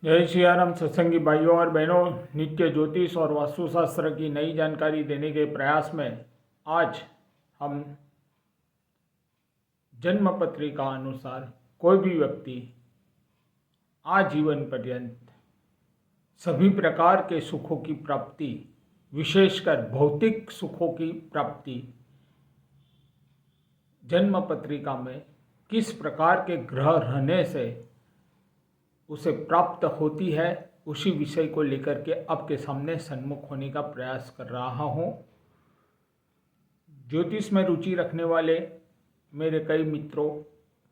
जय श्री राम। सत्संगी भाइयों और बहनों, नित्य ज्योतिष और वास्तुशास्त्र की नई जानकारी देने के प्रयास में आज हम जन्म पत्रिका अनुसार कोई भी व्यक्ति आजीवन पर्यंत सभी प्रकार के सुखों की प्राप्ति, विशेषकर भौतिक सुखों की प्राप्ति जन्म पत्रिका में किस प्रकार के ग्रह रहने से उसे प्राप्त होती है, उसी विषय को लेकर के आपके सामने सन्मुख होने का प्रयास कर रहा हूँ। ज्योतिष में रुचि रखने वाले मेरे कई मित्रों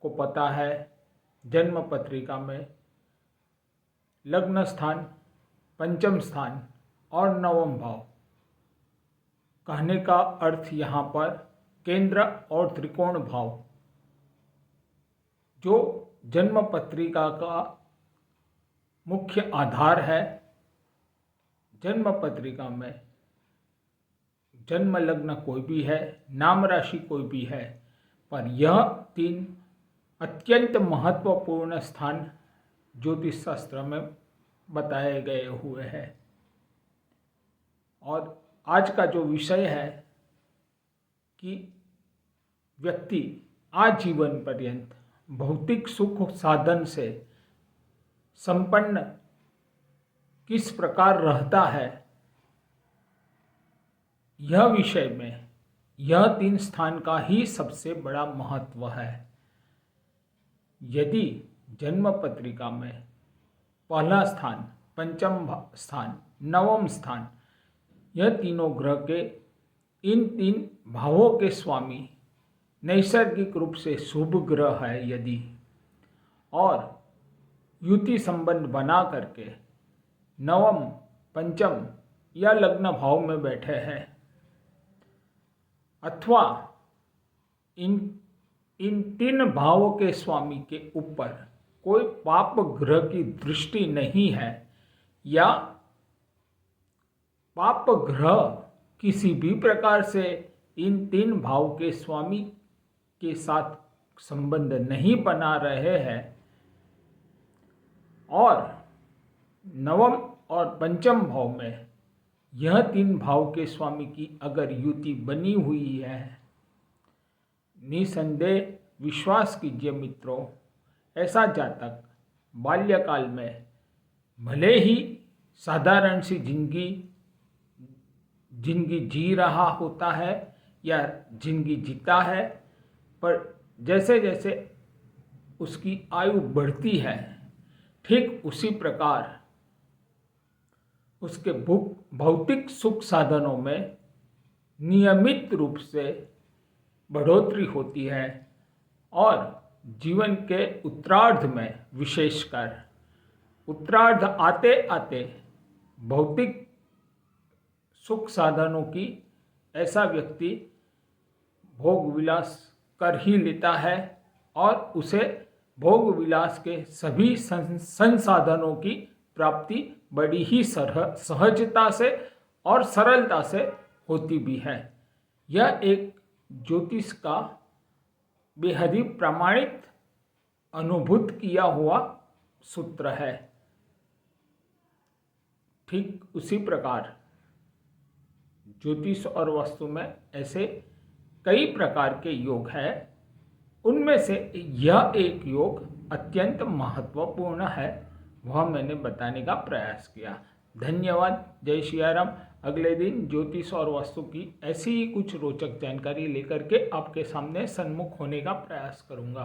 को पता है, जन्म पत्रिका में लग्न स्थान, पंचम स्थान और नवम भाव, कहने का अर्थ यहाँ पर केंद्र और त्रिकोण भाव, जो जन्म पत्रिका का मुख्य आधार है। जन्म पत्रिका में जन्म लग्न कोई भी है, नाम राशि कोई भी है, पर यह तीन अत्यंत महत्वपूर्ण स्थान ज्योतिष शास्त्र में बताए गए हुए हैं। और आज का जो विषय है कि व्यक्ति आजीवन पर्यंत भौतिक सुख साधन से संपन्न किस प्रकार रहता है, यह विषय में यह तीन स्थान का ही सबसे बड़ा महत्व है। यदि जन्म पत्रिका में पहला स्थान, पंचम स्थान, नवम स्थान, यह तीनों ग्रह के इन तीन भावों के स्वामी नैसर्गिक रूप से शुभ ग्रह है यदि, और युति संबंध बना करके नवम, पंचम या लग्न भाव में बैठे हैं, अथवा इन तीन भावों के स्वामी के ऊपर कोई पाप ग्रह की दृष्टि नहीं है, या पाप ग्रह किसी भी प्रकार से इन तीन भाव के स्वामी के साथ संबंध नहीं बना रहे हैं, और नवम और पंचम भाव में यह तीन भाव के स्वामी की अगर युति बनी हुई है, निसंदेह विश्वास कीजिए मित्रों, ऐसा जातक बाल्यकाल में भले ही साधारण सी जिंदगी जी रहा होता है या जिंदगी जीता है, पर जैसे जैसे उसकी आयु बढ़ती है, ठीक उसी प्रकार उसके भौतिक सुख साधनों में नियमित रूप से बढ़ोतरी होती है, और जीवन के उत्तरार्ध में, विशेषकर उत्तरार्ध आते आते भौतिक सुख साधनों की ऐसा व्यक्ति भोग विलास कर ही लेता है, और उसे भोग विलास के सभी संसाधनों की प्राप्ति बड़ी ही सहजता से और सरलता से होती भी है। यह एक ज्योतिष का बेहद ही प्रमाणित, अनुभूत किया हुआ सूत्र है। ठीक उसी प्रकार ज्योतिष और वास्तु में ऐसे कई प्रकार के योग हैं, उनमें से यह एक योग अत्यंत महत्वपूर्ण है, वह मैंने बताने का प्रयास किया। धन्यवाद। जय श्री राम। अगले दिन ज्योतिष और वास्तु की ऐसी ही कुछ रोचक जानकारी लेकर के आपके सामने सन्मुख होने का प्रयास करूंगा।